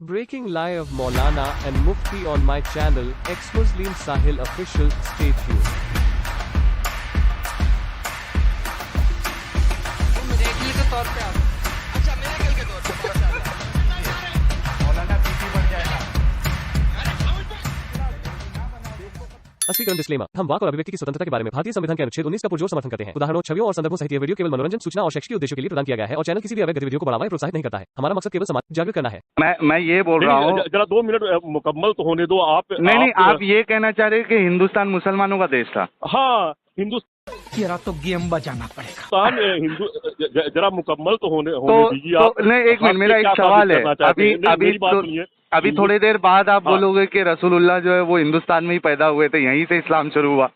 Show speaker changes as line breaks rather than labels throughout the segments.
Breaking lie of Maulana and Mufti on my channel, ex-Muslim Sahil Official, stay tuned.
Miracle के तौर पे आप अच्छा मिरेकल के तौर पे मौलाना बीपी बढ़ जाएगा।
स्पष्टीकरण डिस्क्लेमर। हम वाक और अभिव्यक्ति की स्वतंत्रता के बारे में भारतीय संविधान के अनुच्छेद 19 का पुरजोर समर्थन करते हैं। उदाहरणों, छवियों और संदर्भों सहित यह वीडियो केवल मनोरंजन, सूचना और शैक्षिक उद्देश्यों के लिए प्रदान किया गया है और चैनल किसी भी अवैध गतिविधियों को बढ़ावा या प्रोत्साहित नहीं करता है। हमारा मकसद केवल समाज जागरूक करना है।
मैं ये बोल रहा हूँ,
जरा 2 मिनट मुकम्मल तो होने दो आप।
नहीं, आप ये कहना चाह रहे हैं कि हिंदुस्तान मुसलमानों का देश था।
हाँ,
तेरा तो गेम बजाना पड़ेगा।
हिंदुस्तान जरा मुकम्मल तो होने दीजिए आप।
नहीं, एक मिनट, मेरा एक सवाल है। अभी थोड़ी देर बाद आप बोलोगे कि रसूलुल्लाह जो है वो हिंदुस्तान में ही पैदा हुए थे, यहीं से इस्लाम शुरू हुआ।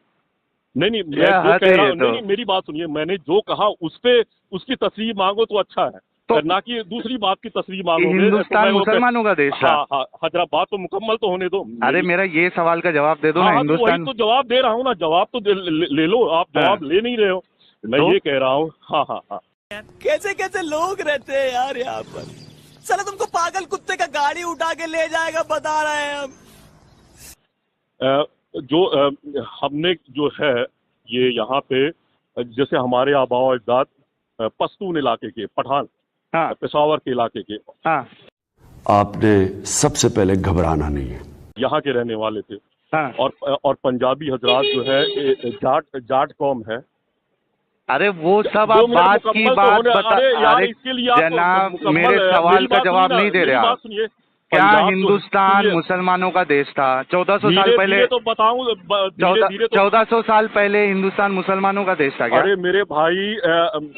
नहीं, मैं जो कह रहा हूँ, नहीं, मेरी बात सुनिए। मैंने जो कहा उस पे उसकी तस्वीर मांगो तो अच्छा है, तो ना कि दूसरी बात की तस्वीर मांगो।
हिंदुस्तान मुसलमानों का देश था।
हाँ, जरा बात तो मुकम्मल तो होने दो।
अरे मेरा ये सवाल का जवाब दे दो ना। हिंदुस्तान
तो जवाब दे रहा हूँ ना, जवाब तो ले लो। आप जवाब ले नहीं रहे हो। मैं ये कह रहा हूँ। हाँ।
कैसे कैसे लोग रहते हैं यार यहाँ पर। साला तुमको पागल कुत्ते का गाड़ी उठा के ले जाएगा, बता रहे हैं हम।
हमने जो है ये यहाँ पे, जैसे हमारे आबाओ अजदाद पश्तून इलाके के, पठान, पेशावर के इलाके के,
आपने सबसे पहले घबराना नहीं है,
यहाँ के रहने वाले थे। और पंजाबी हजरात जो है जाट कौम है।
अरे वो सब आप बात की बात बता। अरे जनाब, मेरे सवाल का जवाब नहीं दे रहे आप। क्या हिंदुस्तान मुसलमानों का देश था 1400 साल पहले?
तो बताऊं,
1400 साल पहले हिंदुस्तान मुसलमानों का देश था क्या?
अरे मेरे भाई,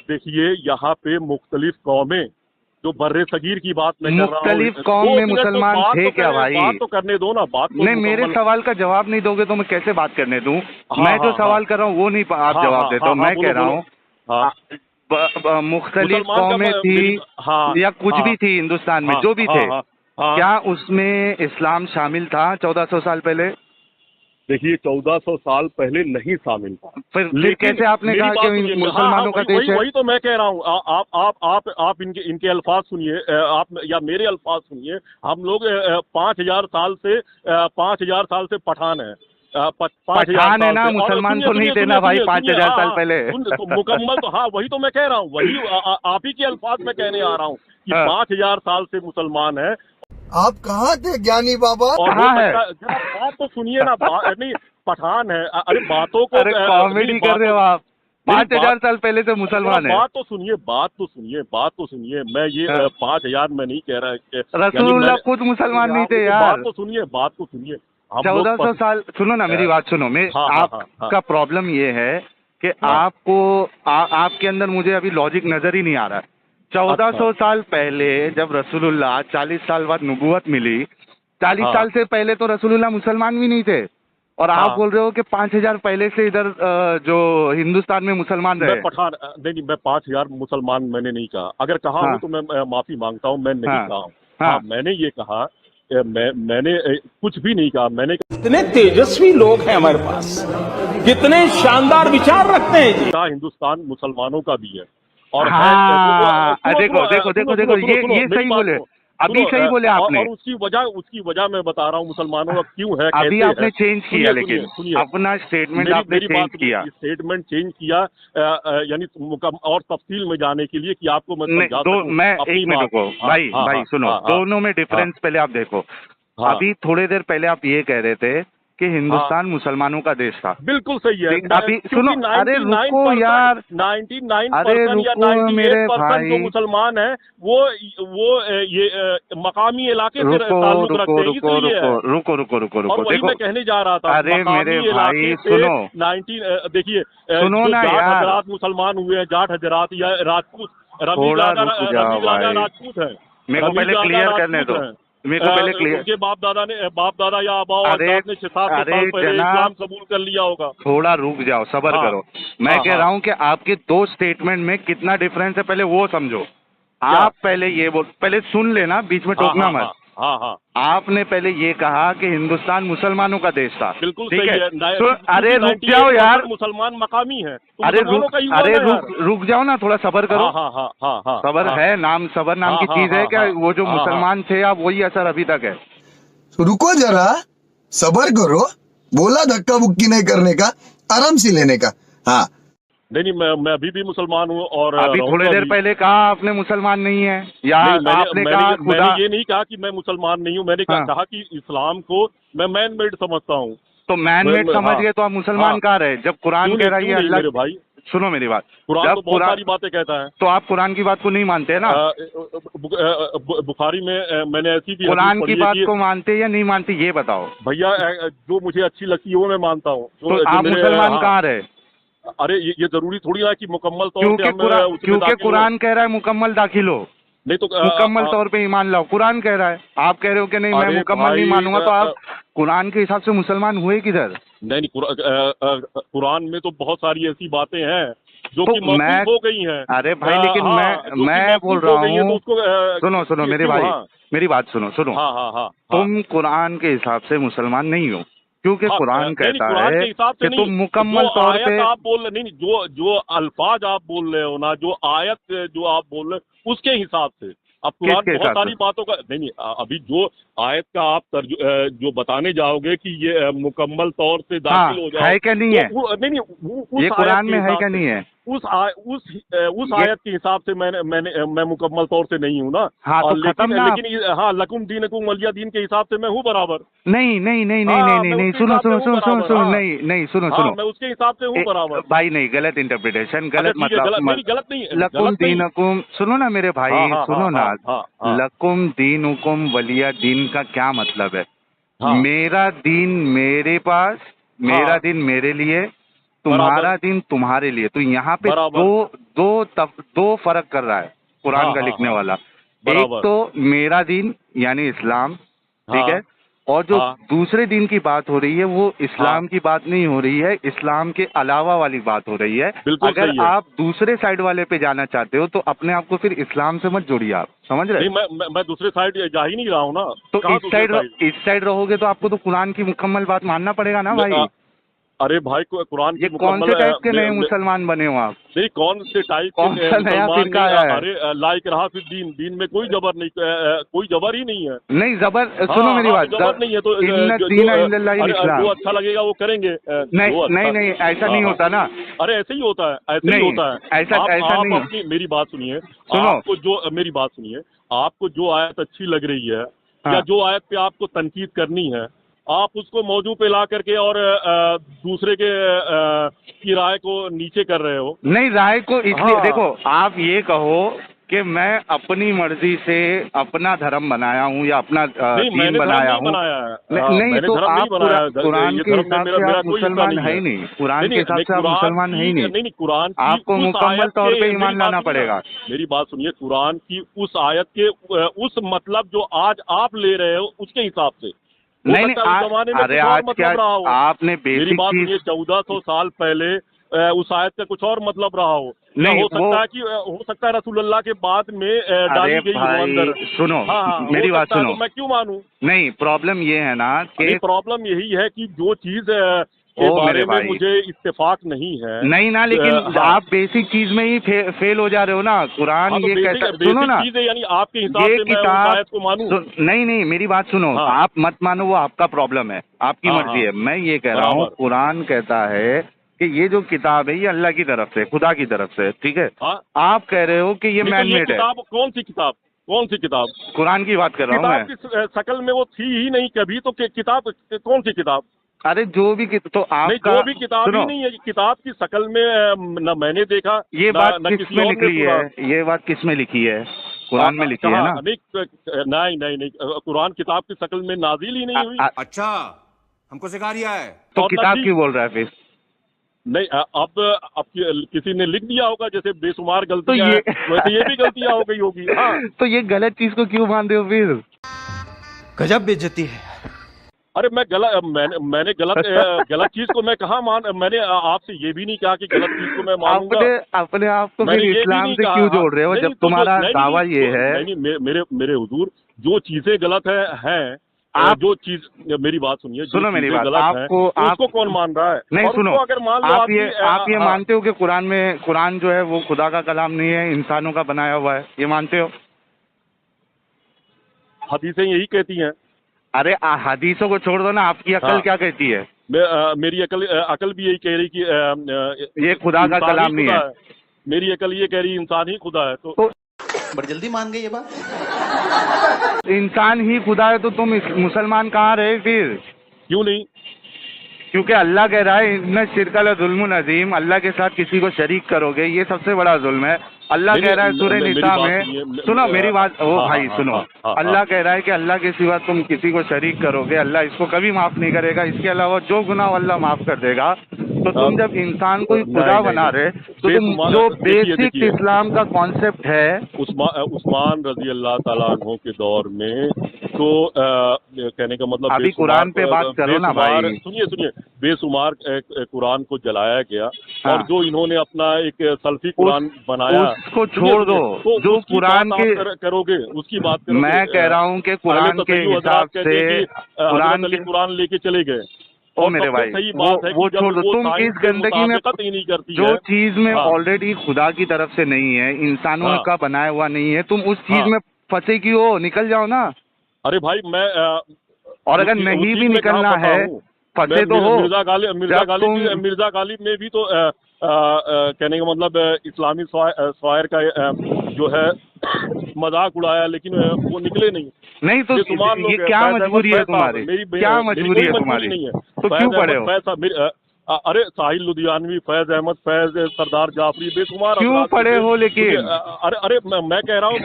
देखिए यहाँ पे मुख्तलिफ कौमें, जो बर्रे सगीर की बात मैं कर रहा हूं,
मुख्तलिफ कौम में मुसलमान थे क्या भाई?
बात तो करने दो ना, बात तो।
नहीं, मेरे सवाल का जवाब नहीं दोगे तो मैं कैसे बात करने दूं? मैं जो सवाल कर रहा हूँ वो नहीं आप जवाब देते हो। मैं कह रहा हूँ मुख्तलिफ कौमें थी या कुछ भी थी हिंदुस्तान में, जो भी थे, क्या उसमें इस्लाम शामिल था 1400 साल पहले?
देखिए, 1400 साल पहले नहीं शामिल था।
फिर कैसे आपने कहा कि मुसलमानों का देश है?
वही तो मैं कह रहा हूँ। आप इनके अल्फाज सुनिए, आप या मेरे अल्फाज सुनिए। हम लोग 5000 साल से पठान है।
पठान है ना, मुसलमान तो नहीं थे ना भाई 5000 साल पहले।
मुकम्मल तो हाँ, वही तो मैं कह रहा हूँ। वही आप ही के अल्फाज में कहने आ रहा हूँ कि 5000 साल से मुसलमान है।
आप कहाँ थे ज्ञानी बाबा?
और बात तो सुनिए ना। नहीं, पठान है। अरे बातों को
कॉमेडी कर रहे हो आप। 5000 साल पहले से मुसलमान है।
बात तो सुनिए। मैं ये 5000 में नहीं कह रहा।
रसूलुल्लाह खुद मुसलमान नहीं थे यार।
बात तो सुनिए।
1400 साल, सुनो ना मेरी बात सुनो। आपका प्रॉब्लम ये है कि आपके अंदर मुझे अभी लॉजिक नजर ही नहीं आ रहा है। 1400 साल पहले जब रसूलुल्लाह 40 साल बाद नुबुवत मिली, 40 साल से पहले तो रसूलुल्लाह मुसलमान भी नहीं थे, और आप बोल रहे हो कि 5000 पहले से इधर जो हिंदुस्तान में मुसलमान रहे।
मैं 5000 मुसलमान मैंने नहीं कहा। अगर कहा हूँ तो मैं माफी मांगता हूँ। मैं नहीं कहा हूँ। मैंने ये कहा, मैंने कुछ भी नहीं कहा। मैंने
कितने तेजस्वी लोग हैं हमारे पास, कितने शानदार विचार रखते हैं।
हिंदुस्तान मुसलमानों का भी है। और
देखो ये सही बोले, अभी सही बोले आपने।
और उसकी वजह मैं बता रहा हूँ मुसलमानों का क्यों है।
अभी आपने चेंज किया, लेकिन अपना स्टेटमेंट आपने चेंज किया।
स्टेटमेंट चेंज किया यानी और तफसील में जाने के लिए कि आपको मैं
एक मिनट रुको भाई सुनो, दोनों में डिफरेंस पहले आप देखो। अभी थोड़ी देर पहले आप ये कह रहे थे कि हिंदुस्तान मुसलमानों का देश था।
बिल्कुल सही है।
अभी सुनो, अरे रुको यार,
99% मेरे भाई जो मुसलमान है वो ये मकामी इलाके से ताल्लुक रखते हैं।
रुको
देखो, मैं कहने जा रहा था।
अरे मेरे भाई सुनो,
देखिए,
सुनो ना यार,
हजरात मुसलमान हुए हैं, जाट हजरात या राजपूत, राजपूत है।
मेरे को पहले क्लियर करने दो।
उनके बाप दादा या आबाओ अजदाद ने 600 साल पहले इस्लाम कबूल कर लिया होगा।
थोड़ा रुक जाओ, सब्र करो। मैं कह रहा हूँ कि आपके दो स्टेटमेंट में कितना डिफरेंस है, पहले वो समझो। आप पहले ये बोल, पहले सुन लेना, बीच में टोकना मत।
हाँ हाँ
आपने पहले ये कहा कि हिंदुस्तान मुसलमानों का देश था।
बिल्कुल
ठीक
सही
है।
है।
तो अरे रुक जाओ यार,
मुसलमान मकामी है, तो
अरे
मुसलमानों का ही हुआ
अरे
ना यार।
रुक जाओ ना, थोड़ा सबर करो।
हाँ हाँ हाँ हाँ
सबर
हाँ,
है, नाम सबर नाम की
हाँ,
चीज है
हाँ,
क्या?
हाँ,
वो जो
हाँ,
मुसलमान थे आप वही असर अभी तक है।
रुको जरा, सबर करो। बोला धक्का मुक्की नहीं करने का, आराम से लेने का। हाँ,
नहीं मैं अभी भी मुसलमान हूँ और
अभी थोड़ी
रहूंगा
देर
भी।
पहले कहा आपने मुसलमान नहीं है, या
नहीं,
आपने कहा खुदा।
मैंने ये नहीं कहा कि मैं मुसलमान नहीं हूँ। मैंने
हाँ।
कहा कि इस्लाम को मैं मैन मेड समझता हूँ।
तो मैन मेड समझ
हाँ,
गए तो आप मुसलमान
हाँ।
कहाँ रहे? जब कुरान
क्यों
कह रहा है
नहीं,
ये
क्यों नहीं
अल्लाह।
मेरे भाई?
सुनो मेरी बात,
कुरान
जब
तो बहुत सारी बातें कहता है।
तो आप कुरान की बात को नहीं मानते हैं ना?
बुखारी में मैंने ऐसी भी
कुरान
हदीस
की
पढ़ी है
बात
कि
को मानते या नहीं मानते ये बताओ।
भैया जो मुझे अच्छी लगती है वो मैं मानता हूँ।
तो आप मुसलमान कहाँ रहे?
अरे ये जरूरी थोड़ी है कि मुकम्मल तौर पे हम उसमें
क्योंकि
दाखिल हों।
कुरान कह रहा है मुकम्मल दाखिल हो,
नहीं तो
मुकम्मल तौर पे ईमान लाओ। कुरान कह रहा है, आप कह रहे हो कि नहीं मैं
अरे
मुकम्मल नहीं
भाई,
मानूंगा। तो आप कुरान के हिसाब से मुसलमान हुए किधर?
नहीं कुरान में तो बहुत सारी ऐसी बातें हैं जो
तो
कि मौकूफ हो गई हैं।
अरे भाई लेकिन मैं बोल रहा हूँ, सुनो मेरे भाई, मेरी बात सुनो।
हाँ हाँ हाँ,
तुम कुरान के हिसाब से मुसलमान नहीं हो, क्योंकि कुरान कहता है कि तुम मुकम्मल तौर पे
आप बोल रहे नहीं, जो अल्फाज आप बोल रहे हो ना, जो आयत जो आप बोल रहे हो उसके हिसाब से। अब कुरान बहुत सारी बातों का नहीं, अभी जो आयत का आप जो बताने जाओगे कि ये मुकम्मल तौर से दाखिल हो जाओ,
है क्या नहीं है?
नहीं
ये कुरान में है क्या नहीं है?
उस आयत के हिसाब से मैं मुकम्मल तौर से नहीं हूँ ना।
हाँ, तो
लेकिन हाँ, लकुम दीनकुम वलिया दीन के हिसाब से मैं हूँ बराबर।
नहीं सुनो
मैं उसके हिसाब से हूँ बराबर
भाई। नहीं, गलत इंटरप्रिटेशन, गलत मतलब
गलत नहीं।
लकुम दीनकुम, सुनो ना मेरे भाई, सुनो ना। लकुम दीनुकुम वलिया दीन का क्या मतलब है? मेरा दीन मेरे पास, मेरा दिन मेरे लिए, तुम्हारा दिन तुम्हारे लिए। तो यहाँ पे दो फर्क कर रहा है कुरान का लिखने वाला। एक तो मेरा दिन यानी इस्लाम, ठीक है, और जो दूसरे दिन की बात हो रही है वो इस्लाम की बात नहीं हो रही है, इस्लाम के अलावा वाली बात हो रही है। अगर आप दूसरे साइड वाले पे जाना चाहते हो तो अपने आप को फिर इस्लाम से मत जोड़िए। आप समझ रहे?
मैं दूसरे साइड जा ही नहीं रहा हूँ ना।
तो इस साइड रहोगे तो आपको तो कुरान की मुकम्मल बात मानना पड़ेगा ना भाई।
अरे भाई कुरान
ये कौन से टाइप के नए मुसलमान बने हो आप?
नहीं, कौन से टाइप के
नया फिरका है?
अरे लाइक रहा फिर दीन में कोई जबर नहीं, कोई जबर ही नहीं है।
नहीं जबर, सुनो मेरी बात,
जबर नहीं है तो जो अच्छा लगेगा वो करेंगे।
नहीं ऐसा नहीं होता ना।
अरे ऐसे ही होता है, ऐसे ही होता है।
ऐसा नहीं।
अपनी मेरी बात सुनिए,
सुनो,
आपको जो मेरी बात सुनिए, आपको जो आयत अच्छी लग रही है या जो आयत पे आपको तनकीद करनी है, आप उसको मौजू पे ला करके और दूसरे के की राय को नीचे कर रहे हो। नहीं, राय को इसलिए देखो, आप ये कहो कि मैं अपनी मर्जी से अपना धर्म बनाया हूँ या अपना दीन बनाया हूँ। नहीं तो आप कुरान के हिसाब से आप मुसलमान है ही नहीं। कुरान के हिसाब से आप मुसलमान है ही नहीं। कुरान आपको मुकम्मल तौर पे ईमान लाना पड़ेगा। मेरी बात सुनिए, कुरान की उस आयत के उस मतलब जो आज आप ले रहे हो उसके हिसाब से नहीं। अरे आज क्या आपने बेसिक चीज 1400 साल पहले उस आयत का कुछ और मतलब रहा हो। नहीं हो सकता है रसूलुल्लाह के बाद में डाली गई हो अंदर। सुनो मेरी बात सुनो, मैं क्यों मानूं? नहीं, प्रॉब्लम ये है ना कि प्रॉब्लम यही है कि जो चीज के बारे में मुझे इत्तेफाक नहीं है। नहीं ना, लेकिन आप बेसिक चीज में ही फेल हो जा रहे हो ना। कुरान ये कहता, सुनो ना, यानी आपके हिसाब से मैं उस आयत को मानूं? नहीं मेरी बात सुनो, आप मत मानो, वो आपका प्रॉब्लम है, आपकी मर्जी है। मैं ये कह रहा हूँ, कुरान कहता है कि ये जो किताब है ये अल्लाह की तरफ से, खुदा की तरफ से, ठीक है। आप कह रहे हो कि ये मैन मेड है। कौन सी किताब? कौन सी किताब? कुरान की बात कर रहा हूँ मैं। किताब की शकल में वो थी ही नहीं कभी, तो किताब कौन सी किताब? अरे जो भी तो आपका जो भी किताब ही नहीं है, किताब की शकल में न मैंने देखा। ये बात किस में लिखी है? ये बात किस में लिखी है? कुरान में लिखी है ना? नहीं, कुरान किताब की शकल में नाजिल ही नहीं हुई।
अच्छा, हमको सिखा रिया है
तो किताब क्यों बोल रहा है फिर? नहीं, अब किसी ने लिख दिया होगा, जैसे बेशुमार गलतियां हैं, वैसे ये भी गलतियां हो गई होगी। तो ये गलत चीज को क्यों मान रहे हो फिर?
गजब बेइज्जती है।
अरे मैंने गलत चीज को मैं कहाँ मैंने आपसे ये भी नहीं कहा कि गलत चीज को मैं मानूंगा। अपने आप को फिर इस्लाम से क्यों जोड़ रहे हो जब तुम्हारा दावा ये है? नहीं, मेरे हुजूर, जो चीजें गलत हैं
आप
जो चीज, मेरी बात सुनिए, जो
सुनो मेरी
चीजें
बात,
गलत
आपको
हैं, उसको कौन मान रहा है?
नहीं
और
सुनो,
उसको अगर मान लो
आप ये
हाँ,
मानते हो कि कुरान जो है वो खुदा का कलाम नहीं है, इंसानों का बनाया हुआ है, ये मानते हो?
हदीसें यही कहती हैं।
अरे हदीसों को छोड़ दो ना, आपकी अकल
हाँ।
क्या कहती है?
मेरी अकल भी यही कह रही कि
ये खुदा का
इंसान ही
कलाम नहीं
खुदा
है।
मेरी अकल ये कह रही इंसान ही खुदा है। तो
बड़ी जल्दी मान गई ये बात।
इंसान ही खुदा है तो तुम मुसलमान कहाँ रहे फिर?
क्यों नहीं?
क्योंकि अल्लाह कह रहा है इन्ना शिरकल जुल्मुन अजीम, अल्लाह के साथ किसी को शरीक करोगे ये सबसे बड़ा जुल्म है। अल्लाह कह रहा है सूरह निसा में, सुनो मेरी बात, ओ भाई सुनो, अल्लाह कह रहा है कि अल्लाह के सिवा तुम किसी को शरीक करोगे, अल्लाह इसको कभी माफ नहीं करेगा, इसके अलावा जो गुनाह अल्लाह माफ कर देगा। तो तुम जब इंसान को खुदा बना रहे तो तुम जो बेसिक इस्लाम का कॉन्सेप्ट है,
उस्मान रजी अल्लाह ताला अन्हु के दौर में तो कहने का मतलब
अभी कुरान पे बात करो ना भाई।
सुनिए, बेशुमार कुरान को जलाया गया और जो इन्होंने अपना एक सल्फी कुरान बनाया,
उसको छोड़ दो,
तो
जो कुरान के
करोगे उसकी बात करोगे।
मैं कह रहा हूँ कि कुरान के हिसाब से
कुरान लेके चले गए।
ओ मेरे भाई,
सही बात है
वो छोड़ दो, तुम इस गंदगी में
ही नहीं करती
जो
है।
चीज में ऑलरेडी खुदा की तरफ से नहीं है, इंसानों का बनाया हुआ नहीं है, तुम उस चीज में फंसे क्यों हो? निकल जाओ ना।
अरे भाई मैं
और अगर नहीं भी निकलना है, फंसे तो हो।
मिर्जा गालिब में भी तो कहने का मतलब इस्लामी शायर का जो है मजाक उड़ाया, लेकिन वो निकले नहीं
तो ये क्या मजबूरी है तुम्हारी? क्या मजबूरी है तुम्हारी?
नहीं है
तो क्यों पढ़े हो?
अरे साहिल लुधियानवी, फैज अहमद, फैज सरदार जाफरी, बेशुमार
क्यों पढ़े हो? लेकिन
अरे मैं कह रहा हूँ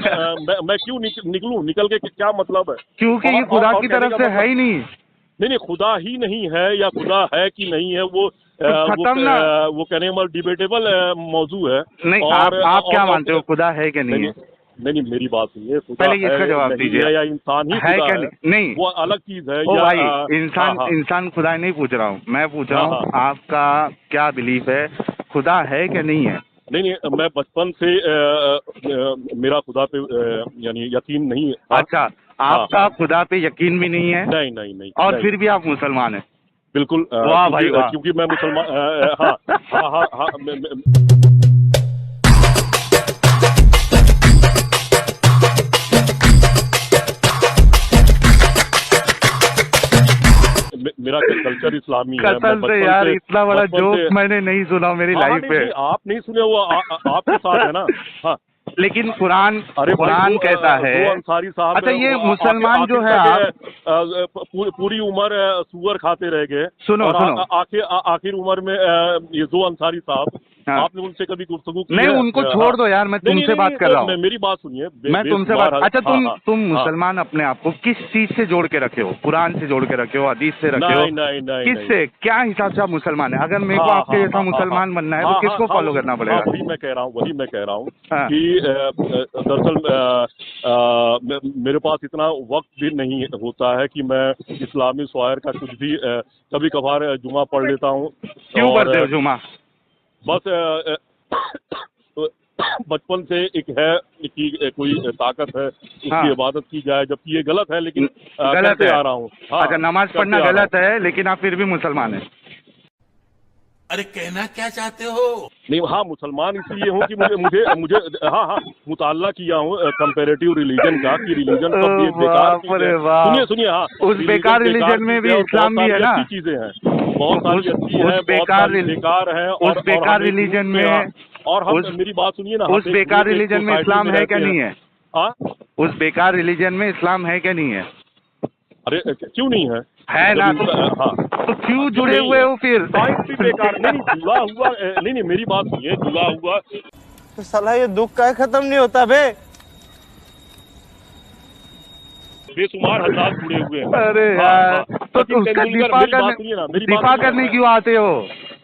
मैं क्यों निकलूं? निकल के क्या मतलब है?
क्योंकि ये खुदा की तरफ से है ही नहीं।
नहीं, खुदा ही नहीं है या खुदा है कि नहीं है वो वो कहने का डिबेटेबल मौजू है।
नहीं, आप क्या मानते हो, खुदा है कि नहीं है?
नहीं, मेरी बात सुनिए,
पहले इसका जवाब दीजिए,
या इंसान ही
है
खुदा
क्या? नहीं,
वो अलग चीज है।
ओ भाई, इंसान खुदा नहीं पूछ रहा हूँ, मैं पूछ रहा हूँ आपका क्या बिलीफ है, खुदा है कि नहीं है?
नहीं, मैं बचपन से मेरा खुदा पे यानी यकीन नहीं है।
अच्छा, आपका खुदा पे यकीन भी नहीं है?
नहीं।
और फिर भी आप मुसलमान हैं?
बिल्कुल।
वाह भाई वाह।
क्योंकि मैं मुसलमान, हाँ। मेरा कल्चर इस्लामी है।
कसम से यार, इतना बड़ा जोक मैंने नहीं सुना मेरी लाइफ में।
आप नहीं सुने, वो आपके साथ है ना। हाँ,
लेकिन कुरान कहता है,
अंसारी साहब,
अच्छा ये मुसलमान जो है, आप
पूरी उम्र सुअर खाते रह गए।
सुनो,
आखिर उम्र में ये जो अंसारी साहब, आपने उनसे कभी गुफ्तगू की?
नहीं, उनको छोड़ दो यार, मैं तुमसे बात कर रहा हूँ।
मेरी बात सुनिए,
मैं तुमसे बात। अच्छा, तुम मुसलमान अपने आप को किस चीज से जोड़ के रखे हो? कुरान से जोड़ के रखे हो, हदीस से रखे हो?
नहीं।
किससे, क्या हिसाब से आप मुसलमान है? अगर मेरे को आपके जैसा मुसलमान बनना है तो किसको फॉलो करना पड़ेगा?
वही मैं कह रहा हूँ कि दरअसल मेरे पास इतना वक्त भी नहीं होता है कि मैं इस्लामी शायर का कुछ भी कभी कभार जुमा पढ़ लेता हूँ।
क्यों पढ़ते हो जुमा?
बस बचपन से एक है कि कोई ताकत है, उसकी इबादत की जाए, जबकि ये गलत है, लेकिन
गलत है
आ रहा हूँ।
अच्छा, नमाज पढ़ना गलत है, लेकिन आप फिर भी मुसलमान हैं?
अरे कहना क्या चाहते हो?
नहीं, हाँ, मुसलमान इसलिए हूँ कि मुझे हाँ मुताला किया हूँ कंपैरेटिव रिलीजन का, कि रिलीजन सब बेकार। सुनिए, हाँ,
उस बेकार रिलीजन में भी इस्लाम भी है ना।
अच्छी चीजें हैं, बहुत सारी अच्छी है, बेकार है।
उस बेकार रिलीजन में,
और हम मेरी बात सुनिए ना,
उस बेकार रिलीजन में इस्लाम है क्या नहीं है?
हाँ,
उस बेकार रिलीजन में इस्लाम है क्या नहीं है?
अरे क्यों नहीं है?
है ना। तो क्यों जुड़े हुए हो फिर?
बेकार नहीं, जुड़ा हुआ नहीं, मेरी बात सुनिए, जुड़ा हुआ
तो साला ये दुख का खत्म नहीं होता बे।
बेशुमार हजार जुड़े हुए हैं।
अरे यार, तो उसका दिफा करने क्यों आते हो?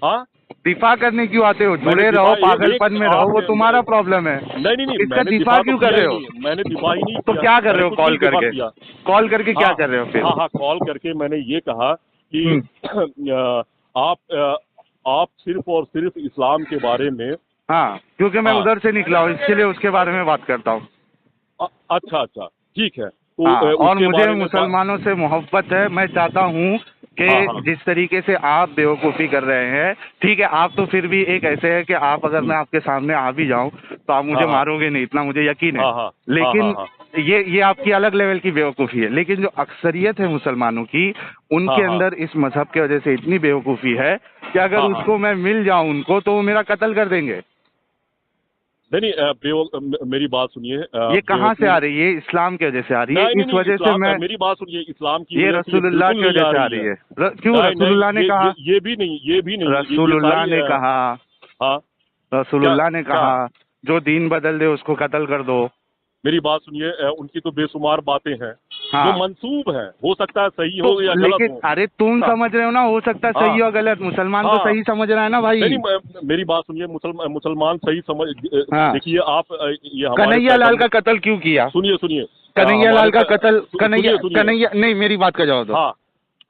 हाँ,
दिफा करने क्यों आते हो? जुड़े रहो, पागलपन में रहो, वो तुम्हारा प्रॉब्लम है।
नहीं,
इसका दिफा क्यों कर रहे हो?
मैंने दिफा ही नहीं।
तो क्या कर रहे हो? कॉल करके क्या कर रहे हो फिर?
हाँ, कॉल करके मैंने ये कहा कि आप सिर्फ और सिर्फ इस्लाम के बारे में।
हाँ, क्योंकि मैं उधर से निकला हूँ, इसके लिए उसके बारे में बात करता हूँ।
अच्छा, ठीक है। तो
हाँ, और
उसके
मुझे
बारे में
मुसलमानों से मोहब्बत है। मैं चाहता हूँ कि
हाँ, हाँ।
जिस तरीके से आप बेवकूफ़ी कर रहे हैं, ठीक है, आप तो फिर भी एक ऐसे है कि आप अगर मैं आपके सामने आ भी जाऊं तो आप मुझे
हाँ, हाँ।
मारोगे नहीं, इतना मुझे यकीन है।
हाँ, हाँ।
लेकिन
हाँ,
ये आपकी अलग लेवल की बेवकूफ़ी है। लेकिन जो अक्सरियत है मुसलमानों की, उनके
हाँ, हाँ।
अंदर इस मजहब की वजह से इतनी बेवकूफ़ी है कि अगर
हाँ, हाँ।
उसको मैं मिल जाऊं उनको तो वो मेरा कत्ल कर देंगे।
नहीं मेरी बात सुनिए।
ये कहाँ से आ रही है? इस्लाम की वजह से आ रही है।
नहीं,
इस वजह से मैं,
मेरी बात सुनिए, इस्लाम की
ये
वजह से
रसूलुल्लाह की
बिल्कुल
वजह से आ रही है। क्यों? रसूलुल्लाह ने कहा,
ये भी नहीं ये
रसूलुल्लाह
सारी,
ने कहा,
हाँ,
रसूलुल्लाह ने
क्या?
कहा जो दीन बदल दे उसको कत्ल कर दो।
मेरी बात सुनिए, उनकी तो बेशुमार बातें हैं
हाँ।
जो मंसूब है, हो सकता है सही हो
तो
या गलत
लेकिन
हो।
अरे तुम
हाँ।
समझ रहे हो ना, हो सकता है
हाँ।
सही हो गलत, मुसलमान तो
हाँ।
सही समझ रहा है ना भाई।
नहीं, मेरी बात सुनिए, मुसलमान सही समझ,
हाँ।
देखिए आप, ये हमारे
कन्हैया लाल का
पैगंबर-
कत्ल क्यों किया?
सुनिए
कन्हैया लाल का कत्ल,
सुनिए।
कन्हैया नहीं, मेरी बात का जवाब दो।
हाँ,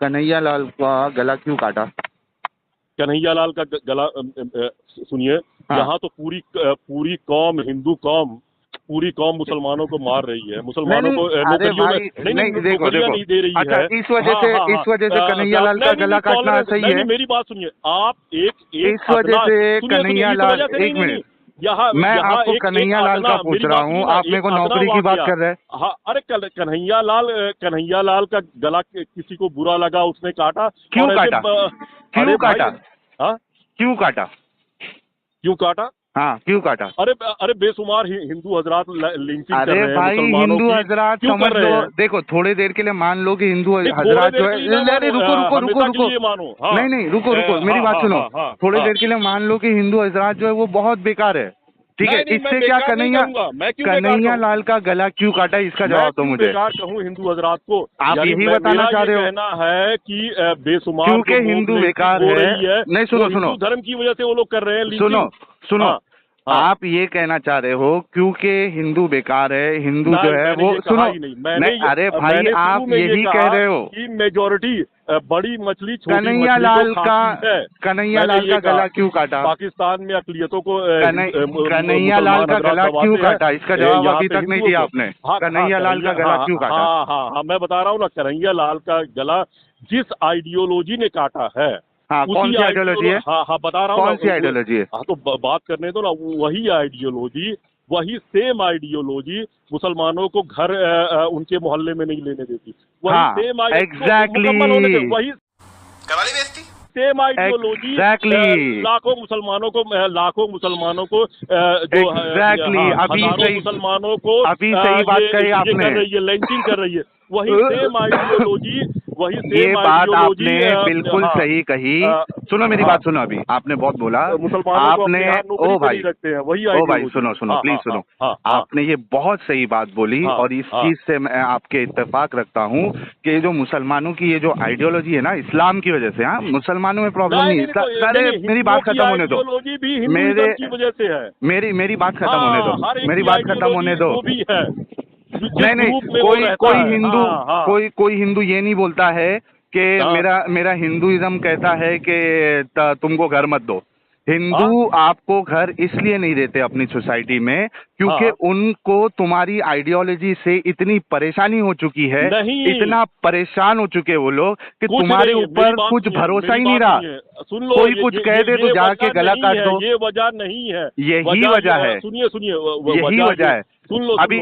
कन्हैया लाल का गला क्यों काटा?
कन्हैया लाल का गला, सुनिए,
हाँ।
यहाँ तो पूरी कौम, हिंदू कौम, पूरी कौम मुसलमानों को मार रही है, मुसलमानों को
अरे
नौकरियों
भाई,
में
नहीं, देखो
नौकरियां नहीं दे रही
अच्छा,
है।
इस वजह से कन्हैया लाल का गला काटना सही है।
मेरी बात सुनिए, आप एक
इस वजह से कन्हैया लाल, एक मिनट,
यहाँ
मैं
यहाँ
आपको
एक
कन्हैया लाल का पूछ रहा हूँ, आप मेरे को नौकरी की बात कर रहे हैं।
हाँ, अरे कन्हैया लाल का गला किसी को बुरा लगा, उसने काटा।
क्यों
और ऐसे,
काटा?
अरे
क्यों
भाई,
काटा?
हाँ,
क्यों काटा?
क्यों काटा?
हाँ, क्यों काटा?
अरे बेशुमार हिंदू हजरात लिंचिंग कर
अरे
रहे हैं
भाई,
मुसलमानों
हिंदू
की।
हजरात
क्यों
समझ
कर रहे
लो,
हैं?
देखो थोड़ी देर के लिए मान लो कि हिंदू
नहीं,
हजरात
थोड़े
जो
देर
है,
के लिए
अरे
मानो,
रुको,
हमेशा के लिए मानो। हाँ।
नहीं, रुको, मेरी बात सुनो। थोड़ी देर के लिए मान लो कि हिंदू हजरात जो है वो बहुत बेकार है, ठीक है।
नहीं, मैं
इससे क्या
बेकार नहीं कहूंगा। मैं क्यों बेकार
कन्हैया
कहूं?
लाल का गला क्यों काटा, इसका जवाब दो मुझे।
बेकार कहूँ हिंदू हजरात को?
आप
यानी
यही
मैं-
बताना
मेरा
चाह
ये
रहे हो?
कहना है कि बेशुमार
क्योंकि
जो लोग
हिंदू
लिंचिंग
बेकार
हो
है।
रही है,
नहीं, सुनो,
वो हिंदू धर्म की वजह से वो लोग कर रहे हैं लिंचिंग।
सुनो,
हाँ, हाँ।
आप ये कहना चाह रहे हो क्योंकि हिंदू बेकार है, हिंदू जो है
मैंने
वो,
ये
सुनो,
कहा ही नहीं।
अरे भाई,
मैंने
आप
शुरू में ये
यही
कहा
कह रहे हो।
कि मेजोरिटी बड़ी मछली छोटी
कन्हैया
मछली
लाल
को
का
खाती है।
कन्हैया
मैंने
लाल
ये
का
कहा,
गला क्यों काटा?
पाकिस्तान में अकलियतों को
कन्हैया लाल का गला क्यों काटा? इसका जवाब अभी तक नहीं दिया आपने। कन्हैया लाल का गला क्यों काटा?
हाँ, मैं बता रहा हूँ ना, कन्हैया लाल का गला जिस आइडियोलॉजी ने काटा है।
हाँ, कौन सी आइडियोलॉजी है?
हाँ, बता रहा हूँ।
कौन सी आइडियोलॉजी है?
हाँ, तो बात करने दो ना। वही आइडियोलॉजी, वही सेम आइडियोलॉजी मुसलमानों को घर उनके मोहल्ले में नहीं लेने देती। वही
हाँ,
सेम
exactly।
वही सेम आइडियोलॉजी
Exactly।
लाखों मुसलमानों को जो
Exactly। अभी
हजारों
सही-
मुसलमानों को
अभी सही बात
ये
कही आपने।
कर रही है, लिंचिंग कर रही है। वही सेम आइडियोलॉजी,
ये बात आपने बिल्कुल सही कही। सुनो, मेरी बात सुनो। अभी आपने बहुत बोला,
मुसलमानों को
आपने,
अपने यहाँ नौकरी
ओ
पे
भाई,
नहीं रखते हैं, वही
ओ भाई,
आइडियोलॉजी।
सुनो,
हाँ,
प्लीज
हाँ,
सुनो।
हाँ, हाँ।
आपने ये बहुत सही बात बोली,
हाँ,
और इस
हाँ।
चीज से मैं आपके इत्तेफाक रखता हूँ कि ये जो मुसलमानों की ये जो आइडियोलॉजी है ना, इस्लाम की वजह से, हाँ, मुसलमानों में प्रॉब्लम नहीं। अरे मेरी बात खत्म होने दो।
मेरे की वजह से है।
मेरी बात खत्म होने दो। मेरी बात खत्म होने दो।
वो भी है।
नहीं, कोई हिंदू ये नहीं बोलता है कि मेरा हिंदुइज्म कहता है कि तुमको घर मत दो। हिंदू आपको घर इसलिए नहीं देते अपनी सोसाइटी में क्योंकि उनको तुम्हारी आइडियोलॉजी से इतनी परेशानी हो चुकी है, इतना परेशान हो चुके वो लोग कि तुम्हारे ऊपर कुछ भरोसा ही नहीं रहा।
सुन लो,
कोई कुछ कह दे तो जाके गला काट दो।
ये वजह नहीं है,
यही वजह है।
सुनिए,
यही वजह है।
सुन लो,
अभी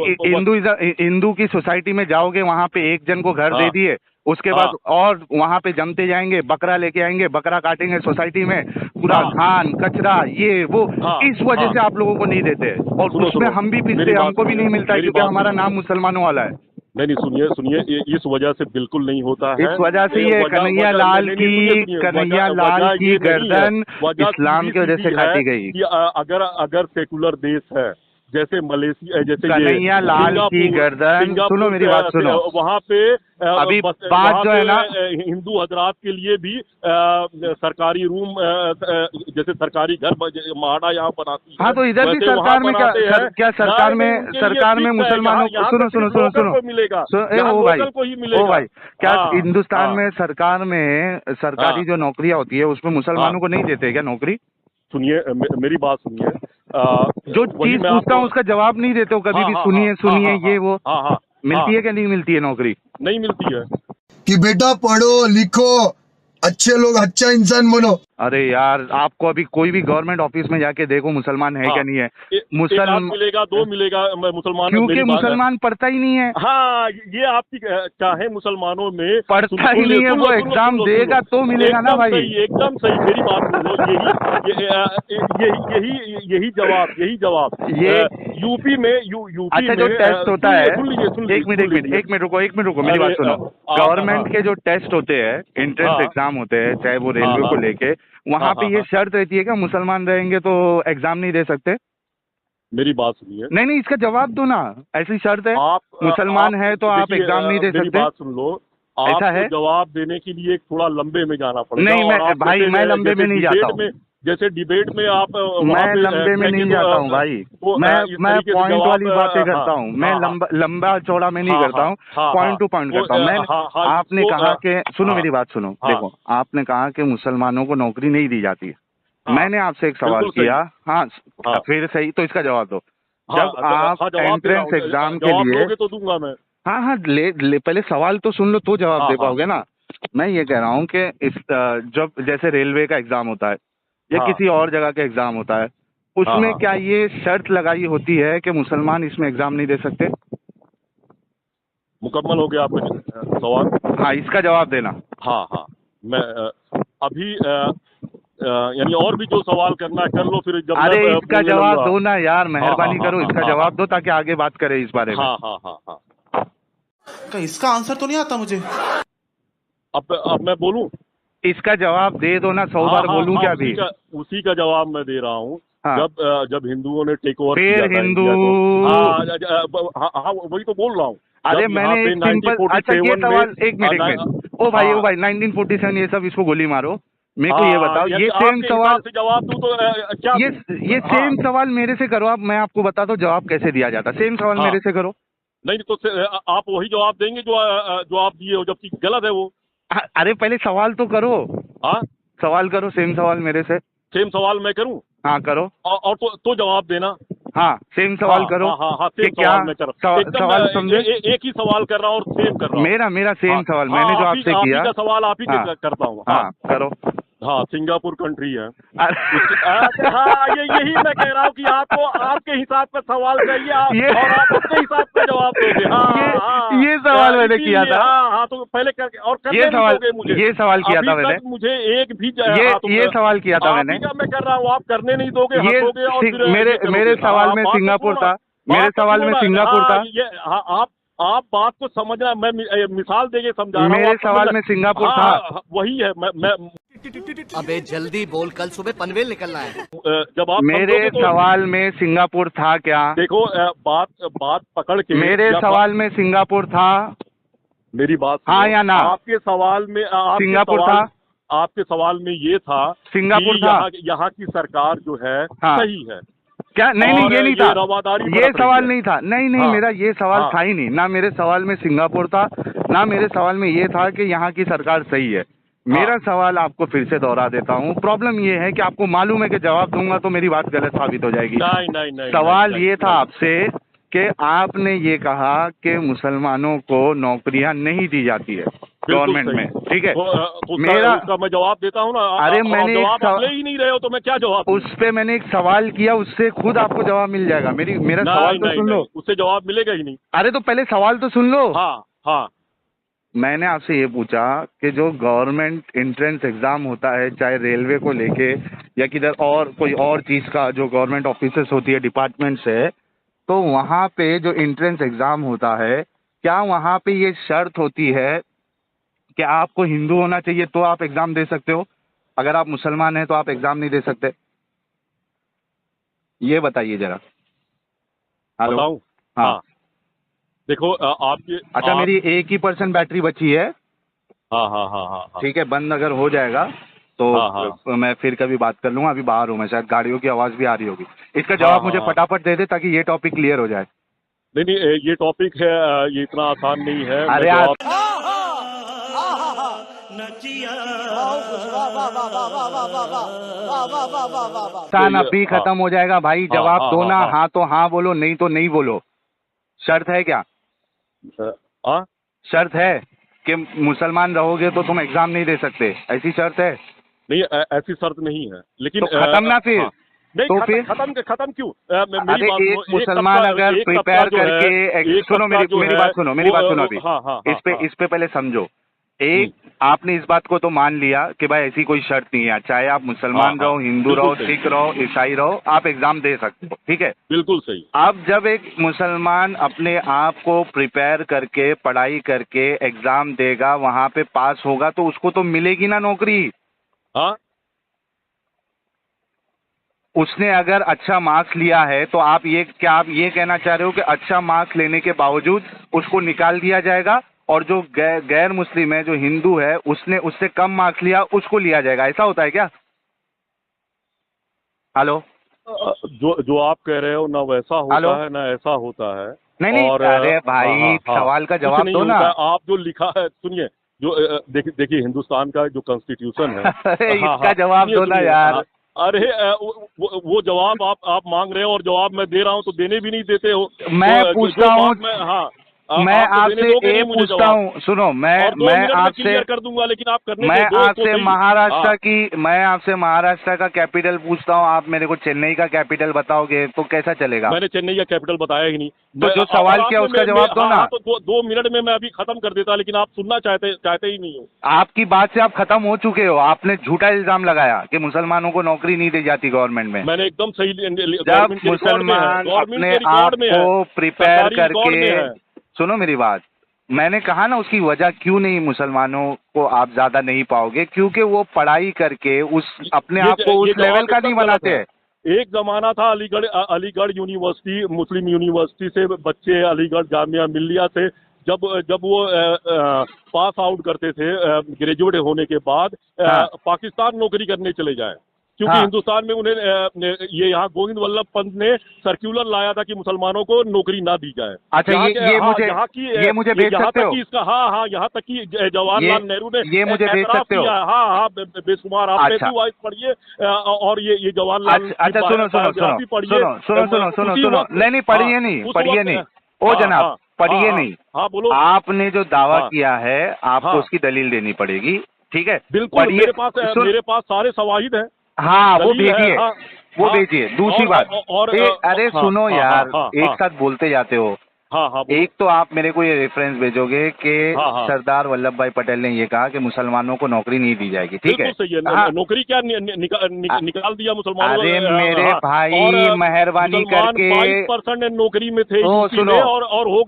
हिंदू की सोसाइटी में जाओगे, वहाँ पे एक जन को घर दे दिए, उसके बाद और वहाँ पे जमते जाएंगे, बकरा लेके आएंगे, बकरा काटेंगे सोसाइटी में, पूरा खान कचरा ये वो। इस वजह से आप लोगों को नहीं देते, और उसमें हम भी पिसते, हमको भी नहीं मिलता है क्योंकि हमारा नाम मुसलमानों वाला है।
नहीं, सुनिए, इस वजह से बिल्कुल नहीं होता है।
इस वजह से ये कन्हैया लाल की गर्दन इस्लाम की वजह से काटी गई।
अगर सेकुलर देश है जैसे मलेशिया, जैसे
कन्हैया लाल की गर्दन, सुनो मेरी बात सुनो,
वहाँ पे
अभी बात जो है ना,
हिंदू हजरात के लिए भी सरकारी रूम, जैसे सरकारी घर माड़ा यहाँ बनाती है।
हाँ, तो इधर भी सरकार में क्या सरकार में मुसलमानों को, सुनो
मिलेगा,
ओ भाई, क्या हिंदुस्तान में सरकार में सरकारी जो नौकरियाँ होती है उसमें मुसलमानों को नहीं देते क्या नौकरी?
सुनिए, मेरी बात सुनिए।
जो चीज पूछता हूँ उसका जवाब नहीं देते हो कभी भी। सुनिए ये वो। मिलती है क्या नहीं मिलती है नौकरी?
नहीं मिलती है।
कि बेटा पढ़ो लिखो, अच्छे लोग, अच्छा इंसान बनो।
अरे यार, आपको अभी कोई भी गवर्नमेंट ऑफिस में जाके देखो मुसलमान है क्या नहीं है।
एक आध मिलेगा, 2 मिलेगा मुसलमान,
क्योंकि मुसलमान पढ़ता ही नहीं है।
हाँ, ये आपकी चाहे मुसलमानों में
पढ़ता ही नहीं है, वो एग्जाम देगा तो मिलेगा ना भाई।
एकदम सही, मेरी बात सुनो। यही जवाब
ये
यूपी में यूपी
अच्छा, जो टेस्ट होता है,
सुन लीजिए
एक मिनट रुको, मेरी बात सुनो। गवर्नमेंट के जो टेस्ट होते हैं, एंट्रेंस एग्जाम होते हैं, चाहे वो रेलवे को लेके, वहाँ पे ये शर्त रहती है क्या मुसलमान रहेंगे तो एग्जाम नहीं दे सकते?
मेरी बात सुनिए।
नहीं, इसका जवाब दो ना। ऐसी शर्त है, मुसलमान है तो आप एग्जाम नहीं दे सकते?
मेरी बात सुन लो,
ऐसा है?
जवाब देने के लिए थोड़ा लंबे में जाना पड़ेगा।
नहीं, मैं लंबे में नहीं जाता हूँ।
जैसे डिबेट में आप
मैं लंबे में नहीं जाता हूँ भाई। मैं पॉइंट वाली बातें करता हूँ। मैं लंबा चौड़ा में नहीं करता हूँ, पॉइंट टू पॉइंट करता हूँ। आपने कहा कि सुनो, मेरी बात सुनो। देखो, आपने कहा कि मुसलमानों को नौकरी नहीं दी जाती है। मैंने आपसे एक सवाल किया। हाँ, फिर सही, तो इसका जवाब दो। जब आप एंट्रेंस एग्जाम के लिए
तो दूंगा मैं।
हाँ, पहले सवाल तो सुन लो तो जवाब दे पाओगे ना। मैं ये कह रहा हूँ कि जब जैसे रेलवे का एग्जाम होता है या किसी और जगह का एग्जाम होता है, उसमें क्या ये शर्त लगाई होती है कि मुसलमान इसमें एग्जाम नहीं दे सकते?
मुकम्मल हो गया आपका सवाल?
हाँ, इसका जवाब देना।
हाँ, मैं अभी यानी और भी जो सवाल करना है कर लो, फिर जब
अरे इसका जवाब दो ना यार, मेहरबानी करो, इसका जवाब दो ताकि आगे बात करें इस बारे में।
हाँ।
इसका आंसर तो नहीं आता मुझे।
अब मैं बोलूं?
इसका जवाब दे दो ना, 100 बार बोलूं क्या भी?
उसी का जवाब मैं दे रहा हूँ। जब हिंदुओं ने टेक ओवर
फिर हिंदू,
हाँ, वही तो बोल रहा हूँ।
अरे मैंने एक सिंपल, अच्छा ये सवाल, एक मिनट, ओ भाई 1947 ये सब, इसको गोली मारो। मेरे को ये बताओ, ये सेम सवाल
जवाब दूं तो क्या?
ये सेम सवाल मेरे से करो आप, मैं आपको बताता हूँ जवाब कैसे दिया जाता। सेम सवाल मेरे से करो।
नहीं तो आप वही जवाब देंगे जो आप दिए हो, जबकि गलत है वो।
अरे पहले सवाल तो करो।
हाँ,
सवाल करो, सेम सवाल मेरे से।
सेम सवाल मैं करूं?
हाँ करो।
और तो जवाब देना।
हाँ, सेम सवाल करो।
हाँ, सेम सवाल मैं कर रहा हूं।
सवाल समझे?
एक ही सवाल कर रहा हूँ और सेम कर रहा हूँ।
मेरा सेम सवाल मैंने जो आपसे किया,
सवाल आप ही करता हूँ।
हाँ करो।
हाँ, सिंगापुर कंट्री है। हाँ, यही मैं कह रहा हूँ कि आपको आपके हिसाब का सवाल चाहिए और आप अपने हिसाब का जवाब दोगे। हाँ,
ये सवाल मैंने किया था।
हाँ, तो पहले करके और
ये सवाल किया था मैंने।
मुझे एक भी
ये सवाल किया था मैंने।
मैं कर रहा हूँ, आप करने नहीं दोगे, हंसोगे और फिर
मेरे सवाल में सिंगापुर था। मेरे सवाल में सिंगापुर था।
आप बात को समझना, मैं मिसाल देके समझा रहा हूँ।
मेरे सवाल में सिंगापुर था।
वही है। मैं
अबे जल्दी बोल, कल सुबह पनवेल निकलना है।
जब आप
मेरे सवाल में सिंगापुर था क्या?
देखो, बात पकड़ के
मेरे सवाल में सिंगापुर था।
मेरी बात
हाँ या ना?
आपके सवाल में
सिंगापुर था।
आपके सवाल में ये था
सिंगापुर था।
यहाँ की सरकार जो है सही है
क्या? नहीं, ये नहीं था, ये सवाल नहीं था। नहीं, मेरा ये सवाल था ही नहीं। ना मेरे सवाल में सिंगापुर था, ना मेरे सवाल में ये था कि यहाँ की सरकार सही है। मेरा सवाल आपको फिर से दोहरा देता हूँ। प्रॉब्लम ये है कि आपको मालूम है कि जवाब दूंगा तो मेरी बात गलत साबित हो जाएगी।
नहीं,
सवाल ये था आपसे कि आपने ये कहा कि मुसलमानों को नौकरियां नहीं दी जाती है गवर्नमेंट में, ठीक है?
उसका मैं जवाब देता हूँ ना।
अरे मैंने
जवाब ले ही नहीं रहे हो तो मैं क्या जवाब?
उस पे मैंने एक सवाल किया, उससे खुद आपको जवाब मिल जाएगा। मेरा सवाल तो सुन लो।
उससे जवाब मिलेगा ही नहीं।
अरे तो पहले सवाल तो सुन लो।
हाँ।
मैंने आपसे ये पूछा कि जो गवर्नमेंट एंट्रेंस एग्जाम होता है, चाहे रेलवे को लेके या किधर और कोई और चीज का, जो गवर्नमेंट ऑफिसेस होती है, डिपार्टमेंट है, तो वहाँ पे जो एंट्रेंस एग्जाम होता है, क्या वहाँ पे ये शर्त होती है कि आपको हिंदू होना चाहिए तो आप एग्जाम दे सकते हो, अगर आप मुसलमान हैं तो आप एग्जाम नहीं दे सकते? ये बताइए जरा। हेलो। हाँ, देखो आपके, अच्छा मेरी 1% बैटरी बची है। हाँ, ठीक है, बंद अगर हो जाएगा तो मैं फिर कभी बात कर लूंगा। अभी बाहर हूँ मैं, शायद गाड़ियों की आवाज भी आ रही होगी। इसका जवाब मुझे फटाफट दे दे ताकि ये टॉपिक क्लियर हो जाए।
नहीं, ये टॉपिक है, ये इतना आसान नहीं है।
अरे आसान अभी खत्म हो जाएगा भाई। जवाब दो ना। हाँ तो हाँ बोलो, नहीं तो नहीं बोलो। शर्त है क्या?
हाँ,
शर्त है कि मुसलमान रहोगे तो तुम एग्जाम नहीं दे सकते, ऐसी शर्त है?
नहीं ऐसी शर्त नहीं है, लेकिन
तो खत्म ना फिर।
हाँ, नहीं
तो
खत्म
फिर
खत्म क्यों?
अरे एक मुसलमान अगर प्रिपेयर करके, सुनो मेरी बात सुनो अभी।
हाँ,
इस पे पहले समझो। एक आपने इस बात को तो मान लिया कि भाई ऐसी कोई शर्त नहीं है, चाहे आप मुसलमान रहो, हिंदू रहो, सिख रहो, ईसाई रहो, आप एग्जाम दे सकते हो, ठीक है?
बिल्कुल सही।
अब जब एक मुसलमान अपने आप को प्रिपेयर करके, पढ़ाई करके एग्जाम देगा, वहां पे पास होगा, तो उसको तो मिलेगी ना नौकरी।
हाँ,
उसने अगर अच्छा मार्क्स लिया है तो आप ये कहना चाह रहे हो कि अच्छा मार्क्स लेने के बावजूद उसको निकाल दिया जाएगा, और जो गैर मुस्लिम है, जो हिंदू है, उसने उससे कम मार्क्स लिया, उसको लिया जाएगा? ऐसा होता है क्या? हेलो?
जो आप कह रहे हो ना वैसा होता है ना ऐसा होता है।
नहीं
और
अरे भाई सवाल का जवाब दो ना।
आप जो लिखा है, सुनिए, जो देखिए हिंदुस्तान का जो कॉन्स्टिट्यूशन है
इसका जवाब दो ना यार।
अरे वो जवाब आप मांग रहे हो और जवाब मैं दे रहा हूँ तो देने भी नहीं देते हो।
मैं पूछता हूँ, मैं आपसे ये पूछता हूँ, सुनो, मैं आपसे
क्लियर कर दूंगा, लेकिन आप करने
मैं आपसे
महाराष्ट्र
मैं आपसे महाराष्ट्र का कैपिटल पूछता हूँ, आप मेरे को चेन्नई का कैपिटल बताओगे तो कैसा चलेगा?
मैंने चेन्नई का कैपिटल बताया ही नहीं।
तो जो सवाल किया उसका जवाब दो ना।
तो 2 मिनट में मैं अभी खत्म कर देता, लेकिन आप सुनना चाहते ही नहीं हो।
आपकी बात से आप खत्म हो चुके हो। आपने झूठा इल्जाम लगाया कि मुसलमानों को नौकरी नहीं दी जाती गवर्नमेंट में।
मैंने एकदम सही।
जब मुसलमान अपने आप को प्रिपेयर करके, सुनो मेरी बात, मैंने कहा ना उसकी वजह क्यों नहीं मुसलमानों को आप ज्यादा नहीं पाओगे, क्योंकि वो पढ़ाई करके अपने आप को उस लेवल का नहीं बनाते।
एक जमाना था अलीगढ़ यूनिवर्सिटी, मुस्लिम यूनिवर्सिटी से बच्चे अलीगढ़ जामिया मिल्लिया से जब वो पास आउट करते थे ग्रेजुएट होने के बाद, पाकिस्तान नौकरी करने चले जाए, क्योंकि हिंदुस्तान में उन्हें ये यहाँ गोविंद वल्लभ पंत ने सर्क्यूलर लाया था कि मुसलमानों को नौकरी ना दी जाए।
अच्छा, ये मुझे भेज सकते हो?
यहाँ तक कि जवाहरलाल नेहरू ने
ये मुझे भेज सकते हो?
हाँ, बेशुमार आप वाइस पढ़िए और ये जवाहरलाल।
अच्छा सुनो, नहीं पढ़िए नहीं, ओ जनाब पढ़िए नहीं।
हाँ बोलो।
आपने जो दावा किया है आपको उसकी दलील देनी पड़ेगी, ठीक है?
बिल्कुल, मेरे पास सारे शवाहिद हैं।
हाँ वो भेजिए, वो भेजिए। दूसरी बात, अरे सुनो यार, एक साथ बोलते जाते हो। एक तो आप मेरे को ये रेफरेंस भेजोगे कि सरदार वल्लभ भाई पटेल ने ये कहा कि मुसलमानों को नौकरी नहीं दी जाएगी, ठीक है?
नौकरी क्या निकाल दिया मुसलमानों?
अरे मेरे भाई मेहरबानी करके
22% नौकरी में थे
सुनो,
और हो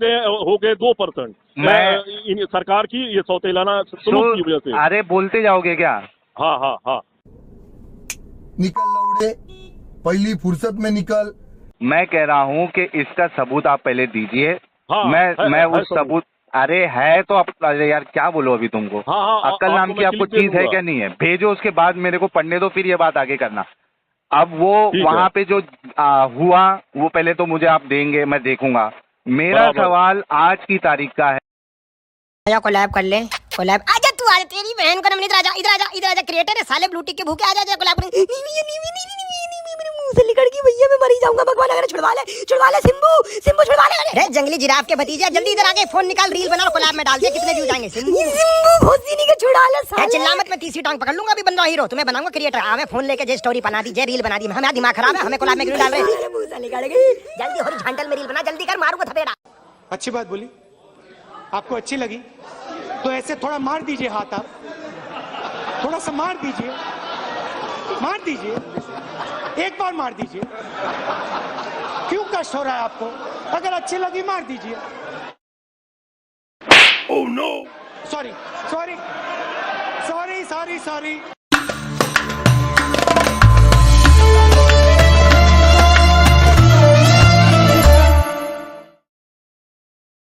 गए 2%। मैं सरकार की ये सौतेलाना सलूक की वजह से।
अरे बोलते जाओगे क्या?
हाँ।
निकल लौड़े, पहली फुर्सत में निकल।
मैं कह रहा हूँ कि इसका सबूत आप पहले दीजिए। मैं उस सबूत, अरे है तो अरे यार क्या बोलो अभी तुमको, अक्ल नाम की आपको चीज है क्या? नहीं है, भेजो, उसके बाद मेरे को पढ़ने दो, फिर ये बात आगे करना। अब वो वहाँ पे जो हुआ वो पहले तो मुझे आप देंगे, मैं देखूंगा। मेरा सवाल आज की तारीख का है।
कोलैब कर ले, कोलैब। आजा तू, आजा, तेरी बहन को इधर आजा, इधर आजा, क्रिएटर है साले, ब्लू टिक के भूखे, आजा कोलैब कर। अलीगढ़ की भैया मैं मरी जाऊंगा, भगवान अगर छुड़वा ले सिम्बू छुड़वा ले। अरे जंगली जिराफ के भतीजे, जल्दी इधर आके फोन निकाल, रील बना, कोलैब में डाल दे, कितने व्यूज आएंगे? सिम्बू भोसदीनी के छुड़ा ले साले। चिल्ला मत, मैं तीसरी टांग पकड़ लूंगा, अभी बन रहा हीरो, तुम्हें बनाऊंगा क्रिएटर। हमें फोन लेके जे स्टोरी बना दी, जे रील बना दी, हमें दिमाग खराब है, हमें कोलैब में क्यों डाल रहे? जल्दी हो झांटल में रील बना, जल्दी कर, मारूंगा थपेड़ा।
अच्छी बात बोली, आपको अच्छी लगी तो ऐसे थोड़ा मार दीजिए हाथ, आप थोड़ा सा मार दीजिए, एक बार मार दीजिए। क्यों कष्ट हो रहा है आपको? अगर अच्छी लगी मार दीजिए। Oh no, sorry.